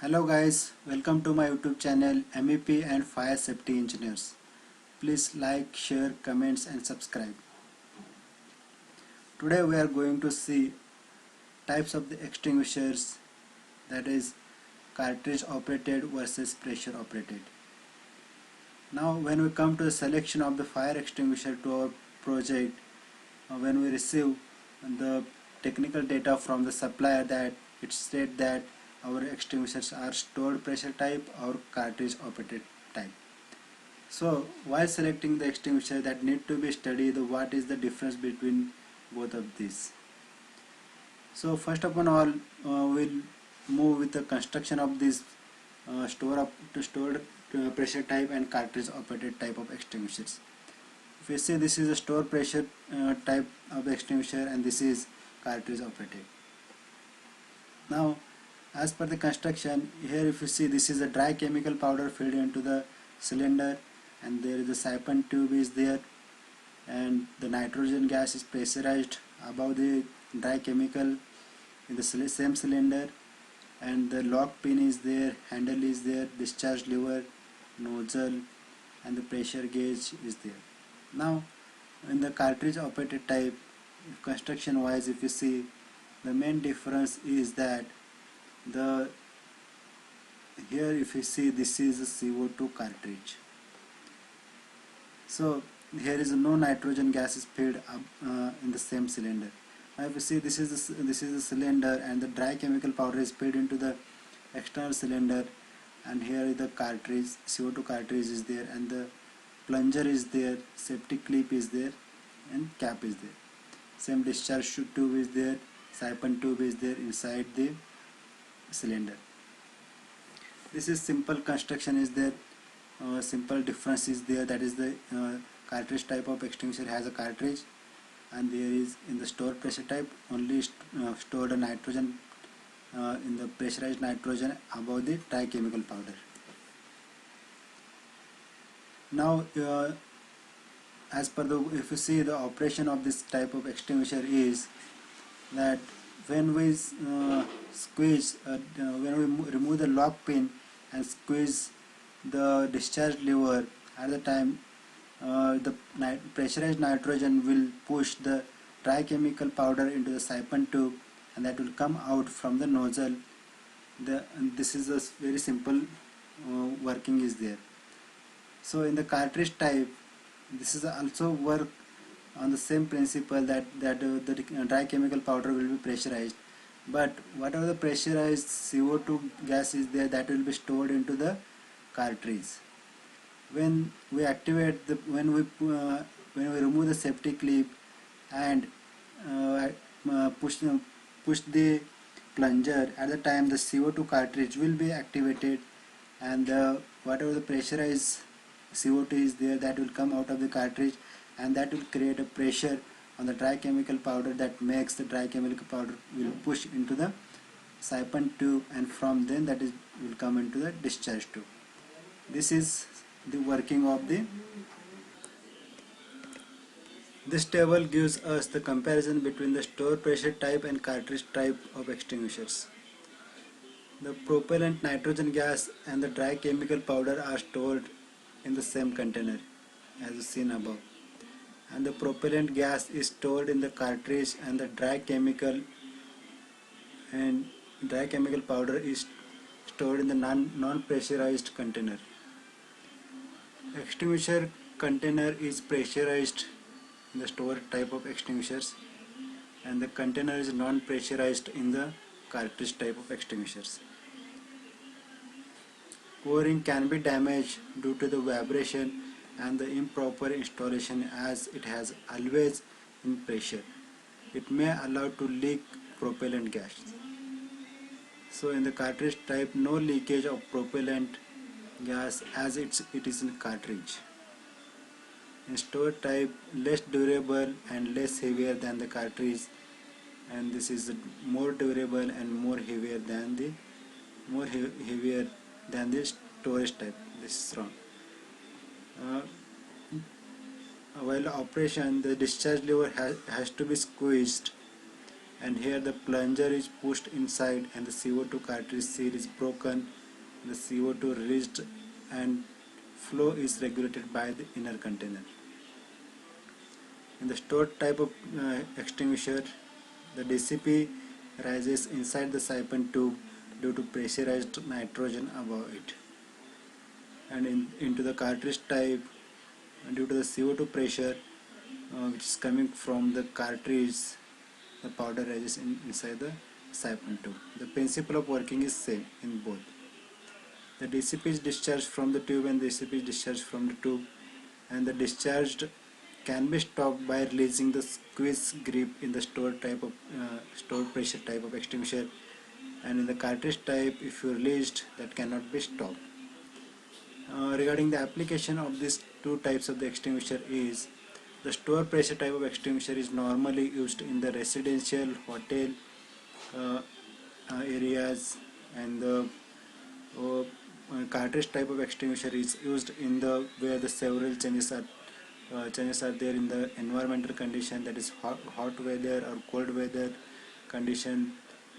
Hello guys, welcome to my YouTube channel MEP and Fire Safety Engineers. Please like, share, comments and subscribe. Today we are going to see types of the extinguishers, that is cartridge operated versus pressure operated. Now when we come to the selection of the fire extinguisher to our project, when we receive the technical data from the supplier, that it states that our extinguishers are stored pressure type or cartridge operated type. So while selecting the extinguisher, that need to be studied what is the difference between both of these. So first of all, we'll move with the construction of this stored pressure type and cartridge operated type of extinguishers. If you see, this is a store pressure type of extinguisher and this is cartridge operated. Now as per the construction, here if you see, this is a dry chemical powder filled into the cylinder and there is a siphon tube is there and the nitrogen gas is pressurized above the dry chemical in the same cylinder, and the lock pin is there, handle is there, discharge lever, nozzle and the pressure gauge is there. Now in the cartridge operated type, construction wise, if you see, the main difference is that here if you see, this is a CO2 cartridge. So here is no nitrogen gas is filled up in the same cylinder. Now if you see, this is the cylinder and the dry chemical powder is filled into the external cylinder, and here is the cartridge, CO2 cartridge is there, and the plunger is there, safety clip is there and cap is there. Same discharge tube is there, siphon tube is there inside the cylinder. This is simple construction is there, simple difference is there, that is the cartridge type of extinguisher has a cartridge, and there is in the stored pressure type only stored a nitrogen in the pressurized nitrogen above the dry chemical powder. Now as per the, if you see, the operation of this type of extinguisher is that when we squeeze, when we remove the lock pin and squeeze the discharge lever, at the time the pressurized nitrogen will push the dry chemical powder into the siphon tube and that will come out from the nozzle. This is a very simple working is there. So in the cartridge type, this is also work on the same principle that the dry chemical powder will be pressurized, but whatever the pressurized CO2 gas is there, that will be stored into the cartridge. When we activate the, when we remove the safety clip and push the plunger, at the time the CO2 cartridge will be activated, and whatever the pressurized CO2 is there, that will come out of the cartridge and that will create a pressure on the dry chemical powder that makes the dry chemical powder will push into the siphon tube, and from then that is will come into the discharge tube. This is the working of the. This table gives us the comparison between the store pressure type and cartridge type of extinguishers. The propellant, nitrogen gas and the dry chemical powder are stored in the same container as seen above, and the propellant gas is stored in the cartridge and the dry chemical powder is stored in the non-pressurized container. Extinguisher container is pressurized in the store type of extinguishers, and the container is non-pressurized in the cartridge type of extinguishers. O-ring can be damaged due to the vibration and the improper installation, as it has always in pressure. It may allow to leak propellant gas. So in the cartridge type, no leakage of propellant gas as it is in cartridge. In store type, less durable and less heavier than the cartridge, and this is more durable and more heavier than the storage type. This is wrong. While operation, the discharge lever has to be squeezed and here the plunger is pushed inside and the CO2 cartridge seal is broken, the CO2 released and flow is regulated by the inner container. In the stored type of extinguisher, the DCP rises inside the siphon tube due to pressurized nitrogen above it, and into the cartridge type, due to the CO2 pressure which is coming from the cartridge, the powder rises inside the siphon tube. The principle of working is same in both. The DCP is discharged from the tube and the DCP is discharged from the tube, and the discharged can be stopped by releasing the squeeze grip in the stored pressure type of extinguisher, and in the cartridge type, if you released, that cannot be stopped. Regarding the application of these two types of the extinguisher is, the stored pressure type of extinguisher is normally used in the residential, hotel areas, and the cartridge type of extinguisher is used in the where the several changes are there in the environmental condition, that is hot weather or cold weather condition.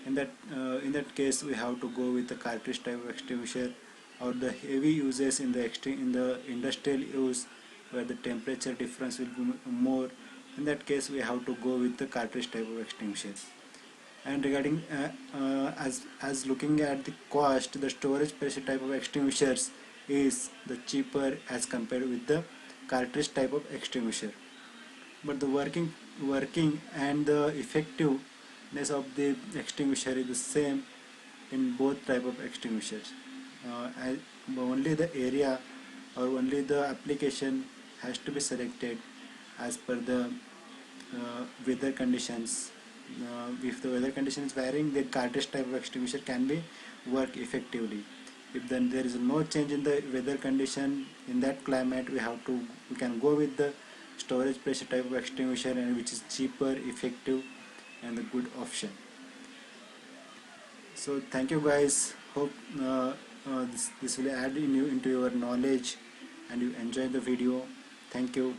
In that case, we have to go with the cartridge type of extinguisher, or the heavy uses in the industrial use where the temperature difference will be more. In that case, we have to go with the cartridge type of extinguisher. And regarding as looking at the cost, the storage pressure type of extinguishers is the cheaper as compared with the cartridge type of extinguisher, but the working and the effectiveness of the extinguisher is the same in both type of extinguishers. Only the area or only the application has to be selected as per the weather conditions. If the weather condition is varying, the cartridge type of extinguisher can be work effectively. If then there is no change in the weather condition, in that climate we can go with the storage pressure type of extinguisher, and which is cheaper, effective, and a good option. So thank you guys. Hope this will add into your knowledge and you enjoy the video. Thank you.